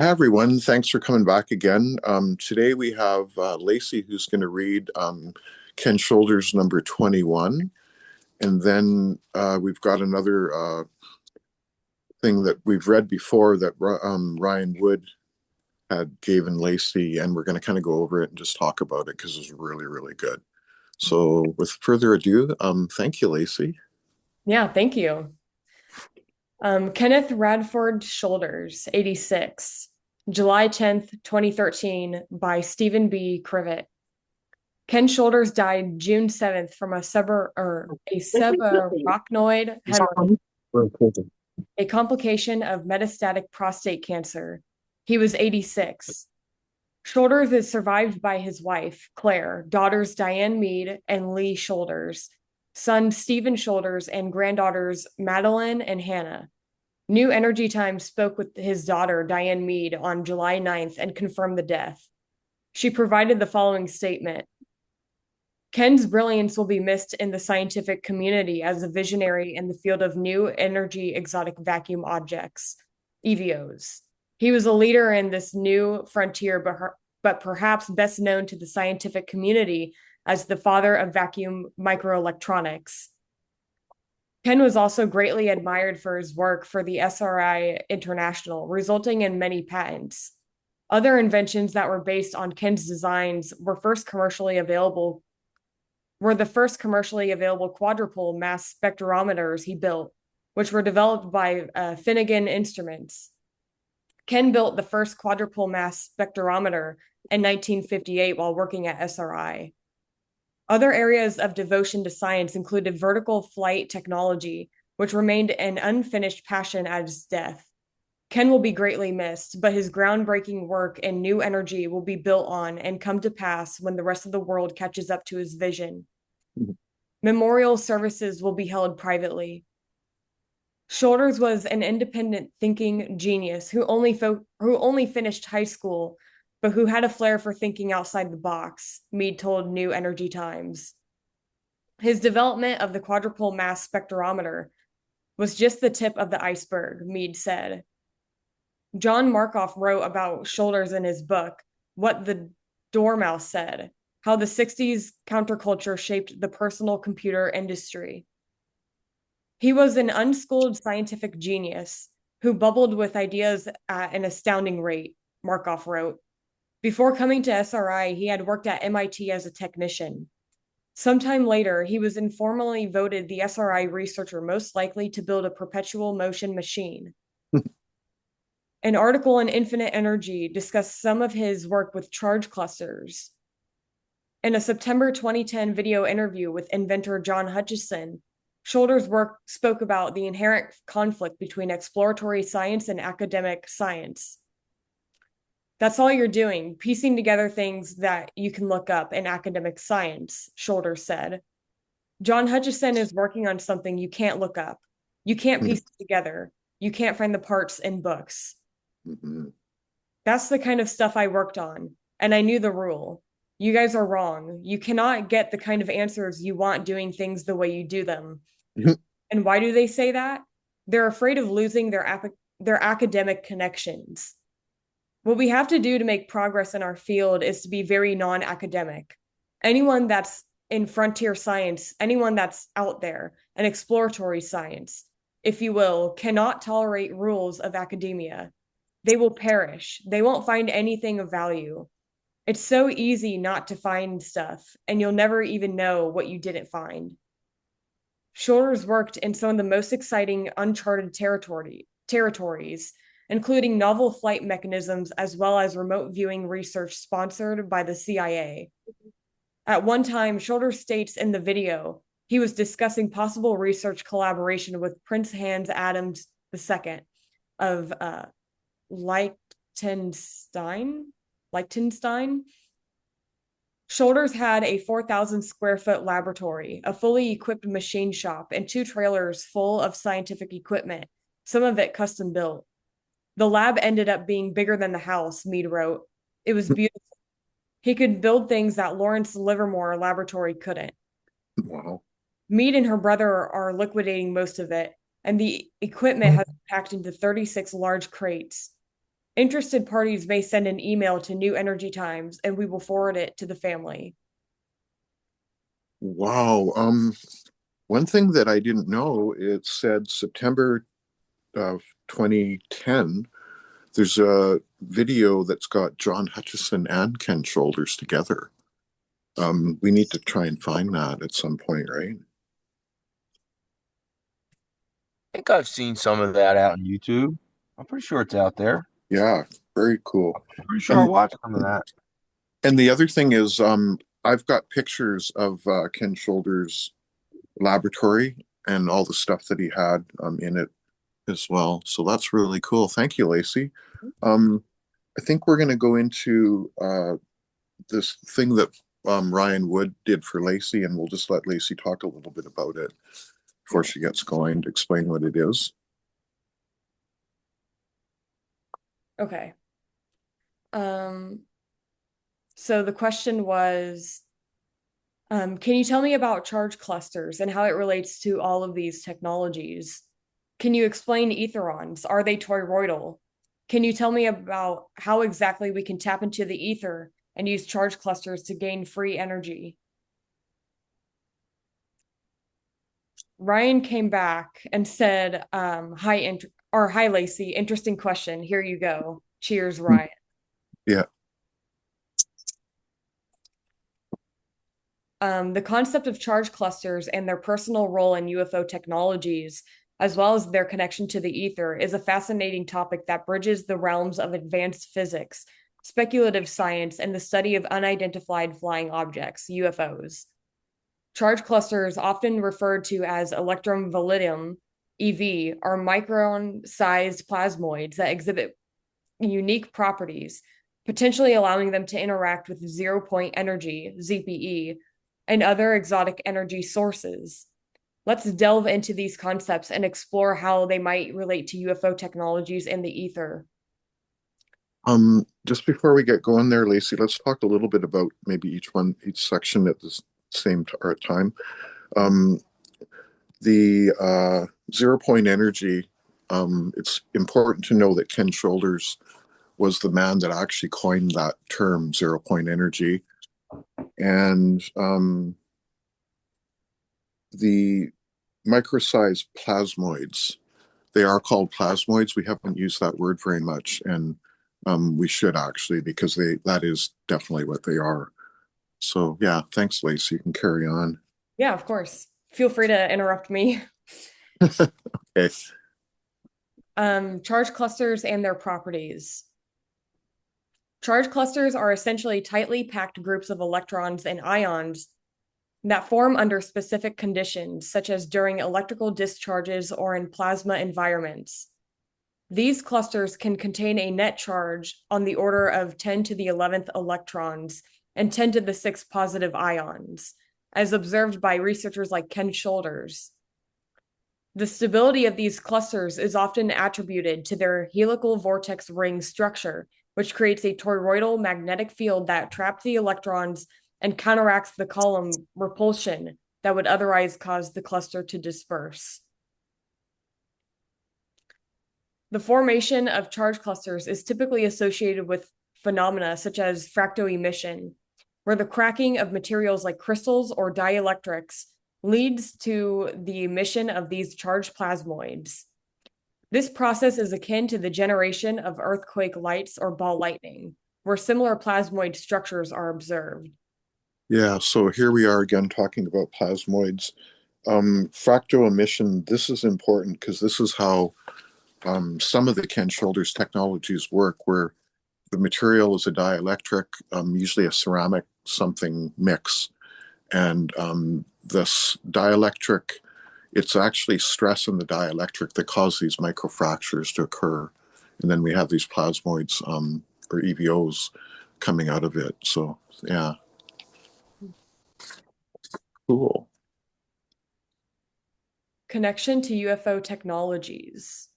Hi, everyone. Thanks for coming back again. Today we have Lacey who's going to read Ken Shoulders number 21. And then we've got another thing that we've read before that Ryan Wood had given Lacey, and we're going to kind of go over it and just talk about it because it's really, really good. So with further ado, thank you, Lacey. Yeah, thank you. Kenneth Radford Shoulders, 86, July 10th, 2013, by Stephen B. Crivet. Ken Shoulders died June 7th from a subarachnoid hemorrhage, a complication of metastatic prostate cancer. He was 86. Shoulders is survived by his wife, Claire, daughters Diane Mead and Lee Shoulders, son Stephen Shoulders, and granddaughters Madeline and Hannah. New Energy Times spoke with his daughter, Diane Mead, on July 9th and confirmed the death. She provided the following statement: Ken's brilliance will be missed in the scientific community as a visionary in the field of new energy exotic vacuum objects, EVOs. He was a leader in this new frontier, but perhaps best known to the scientific community as the father of vacuum microelectronics. Ken was also greatly admired for his work for the SRI International, resulting in many patents. Other inventions that were based on Ken's designs were the first commercially available quadrupole mass spectrometers he built, which were developed by Finnegan Instruments. Ken built the first quadrupole mass spectrometer in 1958 while working at SRI. Other areas of devotion to science included vertical flight technology, which remained an unfinished passion at his death. Ken will be greatly missed, but his groundbreaking work in new energy will be built on and come to pass when the rest of the world catches up to his vision. Memorial services will be held privately. Shoulders was an independent thinking genius who only finished high school, but who had a flair for thinking outside the box, Mead told New Energy Times. His development of the quadrupole mass spectrometer was just the tip of the iceberg, Mead said. John Markoff wrote about Shoulders in his book, What the Dormouse Said, how the 60s counterculture shaped the personal computer industry. He was an unschooled scientific genius who bubbled with ideas at an astounding rate, Markoff wrote. Before coming to SRI, he had worked at MIT as a technician. Sometime later, he was informally voted the SRI researcher most likely to build a perpetual motion machine. An article in Infinite Energy discussed some of his work with charge clusters. In a September 2010 video interview with inventor John Hutchison, Shoulders' work spoke about the inherent conflict between exploratory science and academic science. That's all you're doing, piecing together things that you can look up in academic science, Shoulders said. John Hutchison is working on something you can't look up. You can't piece it together. You can't find the parts in books. That's the kind of stuff I worked on, and I knew the rule. You guys are wrong. You cannot get the kind of answers you want doing things the way you do them. And why do they say that? They're afraid of losing their academic connections. What we have to do to make progress in our field is to be very non-academic. Anyone that's in frontier science, anyone that's out there, an exploratory science, if you will, cannot tolerate rules of academia. They will perish. They won't find anything of value. It's so easy not to find stuff, and you'll never even know what you didn't find. Shoulders worked in some of the most exciting uncharted territories, including novel flight mechanisms as well as remote viewing research sponsored by the CIA. At one time, Shoulders states in the video he was discussing possible research collaboration with Prince Hans Adams II of Liechtenstein. Shoulders had a 4,000 square foot laboratory, a fully equipped machine shop, and two trailers full of scientific equipment, some of it custom built. The lab ended up being bigger than the house, Mead wrote. It was beautiful. He could build things that Lawrence Livermore Laboratory couldn't. Wow. Mead and her brother are liquidating most of it, and the equipment has been packed into 36 large crates. Interested parties may send an email to New Energy Times and we will forward it to the family. Wow. One thing that I didn't know, it said September of 2010. There's a video that's got John Hutchison and Ken Shoulders together. We need to try and find that at some point, right? I think I've seen some of that out on YouTube. I'm pretty sure it's out there. Yeah, very cool. I'm pretty sure I And watched some of that. and the other thing is, I've got pictures of Ken Shoulders' laboratory and all the stuff that he had in it as well. So that's really cool. Thank you, Lacey. Um, I think we're going to go into this thing that Ryan Wood did for Lacey, and we'll just let Lacey talk a little bit about it before she gets going to explain what it is. Okay. Um, so the question was, can you tell me about charge clusters and how it relates to all of these technologies? Can you explain etherons? Are they toroidal? Can you tell me about how exactly we can tap into the ether and use charge clusters to gain free energy? Ryan came back and said, hi, Lacey, interesting question. Here you go. Cheers, Ryan. Yeah. The concept of charge clusters and their personal role in UFO technologies, as well as their connection to the ether, is a fascinating topic that bridges the realms of advanced physics, speculative science, and the study of unidentified flying objects, UFOs. Charge clusters, often referred to as electron-validum EV, are micron-sized plasmoids that exhibit unique properties, potentially allowing them to interact with zero-point energy, ZPE, and other exotic energy sources. Let's delve into these concepts and explore how they might relate to UFO technologies and the ether. Just before we get going there, Lacey, let's talk a little bit about maybe each section at the same time. Um, the 0 point energy, it's important to know that Ken Shoulders was the man that actually coined that term, 0 point energy. And the micro-sized plasmoids, they are called plasmoids. We haven't used that word very much, and we should actually, because that is definitely what they are. So yeah, thanks, Lacey. You can carry on. Yeah, of course. Feel free to interrupt me. Okay. Charge clusters and their properties. Charge clusters are essentially tightly packed groups of electrons and ions that form under specific conditions, such as during electrical discharges or in plasma environments. These clusters can contain a net charge on the order of 10 to the 11th electrons and 10 to the 6th positive ions, as observed by researchers like Ken Shoulders. The stability of these clusters is often attributed to their helical vortex ring structure, which creates a toroidal magnetic field that traps the electrons and counteracts the column repulsion that would otherwise cause the cluster to disperse. The formation of charge clusters is typically associated with phenomena such as fractoemission, where the cracking of materials like crystals or dielectrics leads to the emission of these charged plasmoids. This process is akin to the generation of earthquake lights or ball lightning, where similar plasmoid structures are observed. Yeah, so here we are again talking about plasmoids. Fractal emission, this is important because this is how some of the Ken Shoulders technologies work, where the material is a dielectric, usually a ceramic something mix. And this dielectric, it's actually stress in the dielectric that cause these microfractures to occur. And then we have these plasmoids or EVOs coming out of it. So, yeah, cool. Connection to UFO technologies.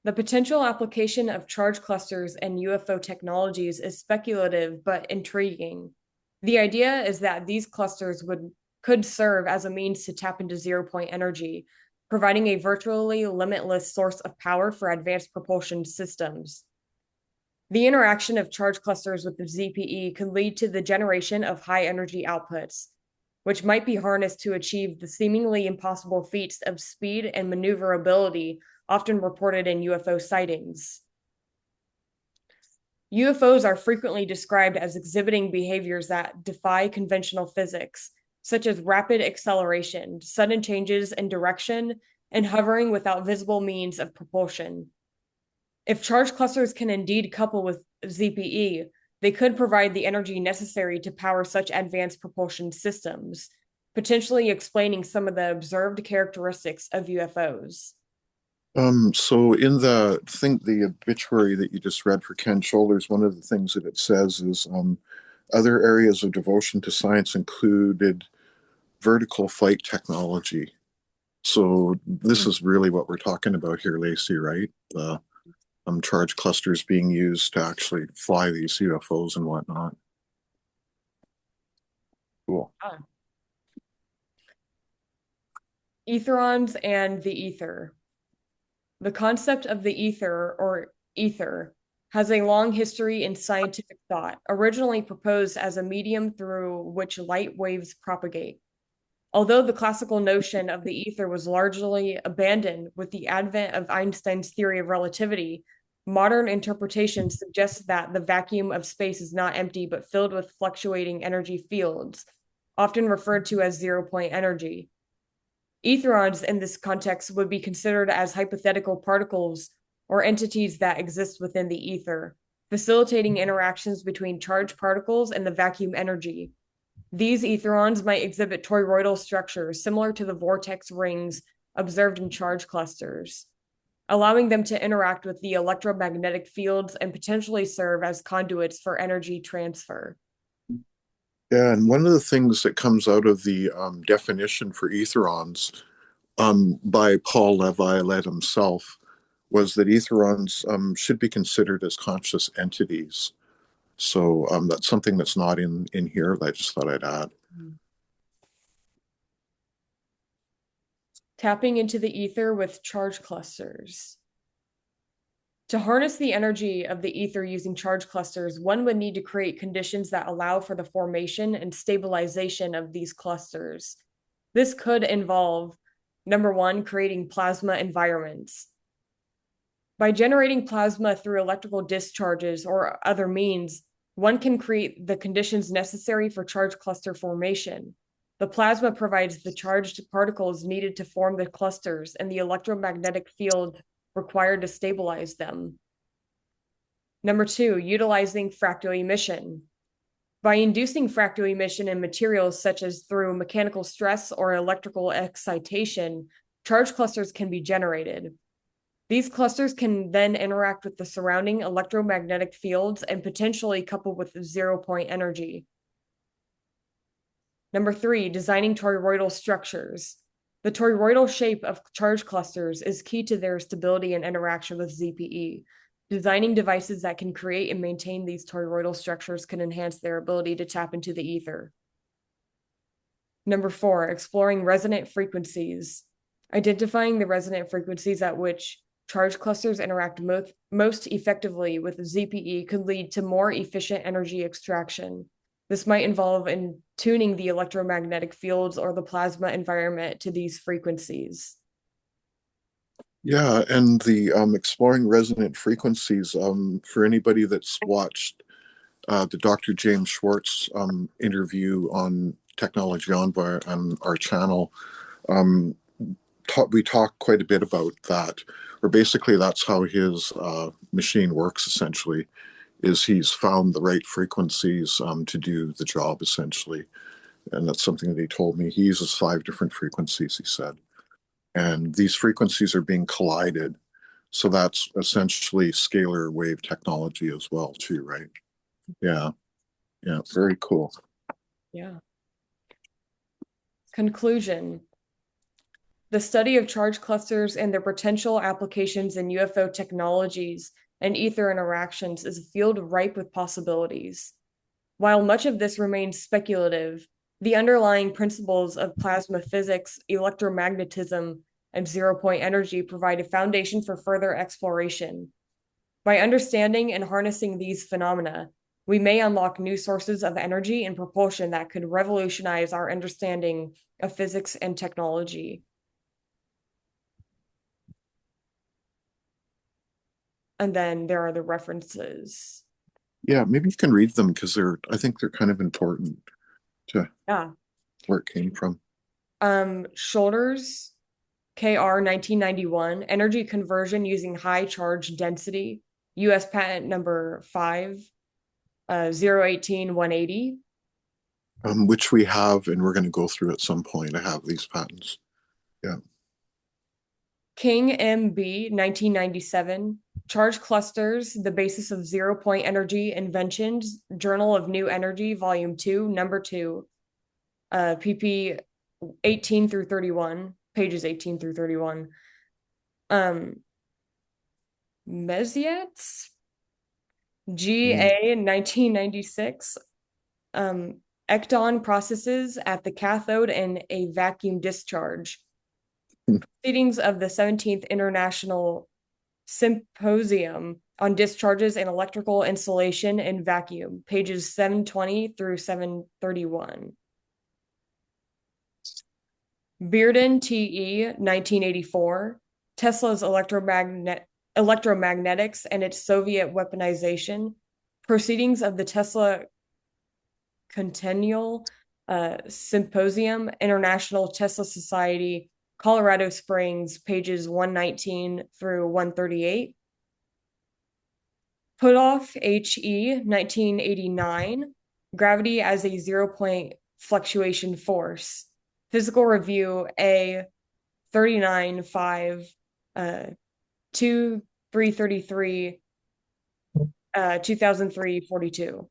The potential application of charge clusters and UFO technologies is speculative but intriguing. The idea is that these clusters could serve as a means to tap into zero-point energy, providing a virtually limitless source of power for advanced propulsion systems. The interaction of charge clusters with the ZPE could lead to the generation of high energy outputs, which might be harnessed to achieve the seemingly impossible feats of speed and maneuverability often reported in UFO sightings. UFOs are frequently described as exhibiting behaviors that defy conventional physics, such as rapid acceleration, sudden changes in direction, and hovering without visible means of propulsion. If charge clusters can indeed couple with ZPE, they could provide the energy necessary to power such advanced propulsion systems, potentially explaining some of the observed characteristics of UFOs. So in the obituary that you just read for Ken Shoulders, one of the things that it says is other areas of devotion to science included vertical flight technology. So this is really what we're talking about here, Lacey, right? The charge clusters being used to actually fly these UFOs and whatnot. Cool. Etherons and the ether. The concept of the ether or ether has a long history in scientific thought, originally proposed as a medium through which light waves propagate. Although the classical notion of the ether was largely abandoned with the advent of Einstein's theory of relativity, modern interpretation suggests that the vacuum of space is not empty but filled with fluctuating energy fields, often referred to as zero-point energy. Etherons in this context would be considered as hypothetical particles or entities that exist within the ether, facilitating interactions between charged particles and the vacuum energy. These etherons might exhibit toroidal structures similar to the vortex rings observed in charge clusters, allowing them to interact with the electromagnetic fields and potentially serve as conduits for energy transfer. Yeah, and one of the things that comes out of the definition for etherons by Paul Levi-Led himself was that etherons should be considered as conscious entities. So that's something that's not in here that I just thought I'd add. Tapping into the ether with charge clusters. To harness the energy of the ether using charge clusters, one would need to create conditions that allow for the formation and stabilization of these clusters. This could involve, number one, creating plasma environments. By generating plasma through electrical discharges or other means, one can create the conditions necessary for charge cluster formation. The plasma provides the charged particles needed to form the clusters and the electromagnetic field required to stabilize them. Number two, utilizing fractal emission. By inducing fractal emission in materials such as through mechanical stress or electrical excitation, charge clusters can be generated. These clusters can then interact with the surrounding electromagnetic fields and potentially couple with zero-point energy. Number three, designing toroidal structures. The toroidal shape of charge clusters is key to their stability and interaction with ZPE. Designing devices that can create and maintain these toroidal structures can enhance their ability to tap into the ether. Number four, exploring resonant frequencies. Identifying the resonant frequencies at which charge clusters interact most effectively with ZPE could lead to more efficient energy extraction. This might involve in tuning the electromagnetic fields or the plasma environment to these frequencies. Yeah, and the exploring resonant frequencies, for anybody that's watched the Dr. James Schwartz interview on Technology Envoy on our channel, we talk quite a bit about that, or basically that's how his machine works essentially, is he's found the right frequencies to do the job essentially. And that's something that he told me. He uses 5 different frequencies, he said. And these frequencies are being collided. So that's essentially scalar wave technology as well, too, right? Yeah. Yeah. Very cool. Yeah. Conclusion. The study of charge clusters and their potential applications in UFO technologies and ether interactions is a field ripe with possibilities. While much of this remains speculative, the underlying principles of plasma physics, electromagnetism, and zero-point energy provide a foundation for further exploration. By understanding and harnessing these phenomena, we may unlock new sources of energy and propulsion that could revolutionize our understanding of physics and technology. And then there are the references. Yeah, maybe you can read them because I think they're kind of important to Yeah. where it came from. Shoulders, KR 1991, energy conversion using high charge density, US patent number 5, 018180. Which we have, and we're going to go through at some point. I have these patents. Yeah. King MB 1997, charge clusters, the basis of zero-point energy inventions, Journal of New Energy, Volume 2, Number 2, pp 18 through 31, pages 18 through 31. Mesiets, GA 1996, ecton processes at the cathode and a vacuum discharge. Proceedings of the 17th International Symposium on Discharges and Electrical Insulation in Vacuum, pages 720 through 731. Bearden, T.E., 1984, Tesla's electromagnetics and its Soviet weaponization, Proceedings of the Tesla Centennial Symposium, International Tesla Society, Colorado Springs, pages 119 through 138. Putoff, H.E., 1989, Gravity as a Zero-Point Fluctuation Force, Physical Review, A, 39, 5, 2, 333, 2003, 42.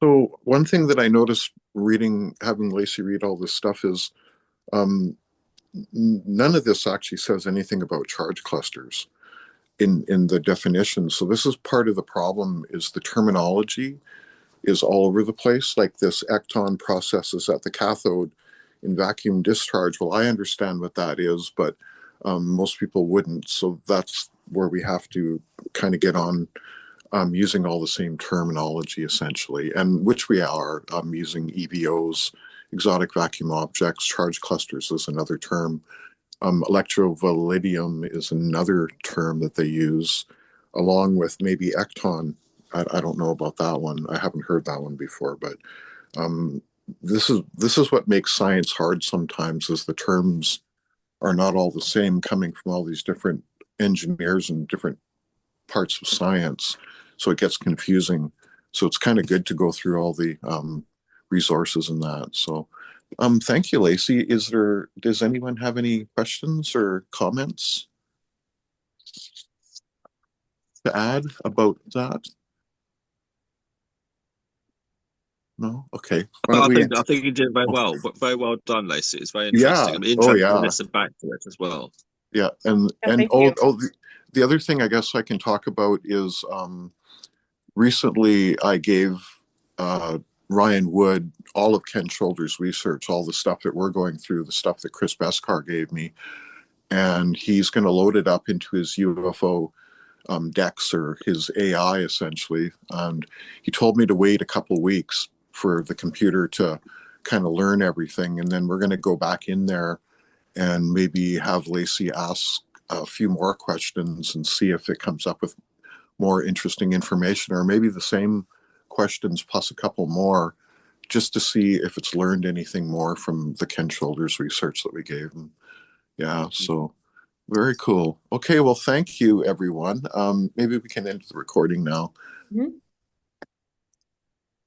So one thing that I noticed having Lacey read all this stuff is none of this actually says anything about charge clusters in the definition. So this is part of the problem, is the terminology is all over the place. Like this ecton processes at the cathode in vacuum discharge. Well, I understand what that is, but most people wouldn't. So that's where we have to kind of get on using all the same terminology essentially, and which we are using EVOs, exotic vacuum objects, charge clusters is another term. Electrovalidium is another term that they use, along with maybe ecton. I don't know about that one. I haven't heard that one before, but this is what makes science hard sometimes, is the terms are not all the same coming from all these different engineers and different parts of science. So it gets confusing. So it's kind of good to go through all the resources in that. So thank you, Lacey. Does anyone have any questions or comments to add about that? No? Okay. Why don't we? I think you did very well, but very well done, Lacey. It's very interesting. Yeah. I'm Oh, interested to yeah. listen back to it as well. Yeah. Yeah, thank you. The other thing I guess I can talk about is recently I gave Ryan Wood all of Ken Shoulder's research, all the stuff that we're going through, the stuff that Chris Beskar gave me, and he's going to load it up into his UFO Dex, or his AI essentially. And he told me to wait a couple of weeks for the computer to kind of learn everything, and then we're going to go back in there and maybe have Lacey ask a few more questions and see if it comes up with more interesting information, or maybe the same questions plus a couple more, just to see if it's learned anything more from the Ken Shoulders research that we gave him. Yeah, so very cool. Okay, well, thank you, everyone. Maybe we can end the recording now. Mhm.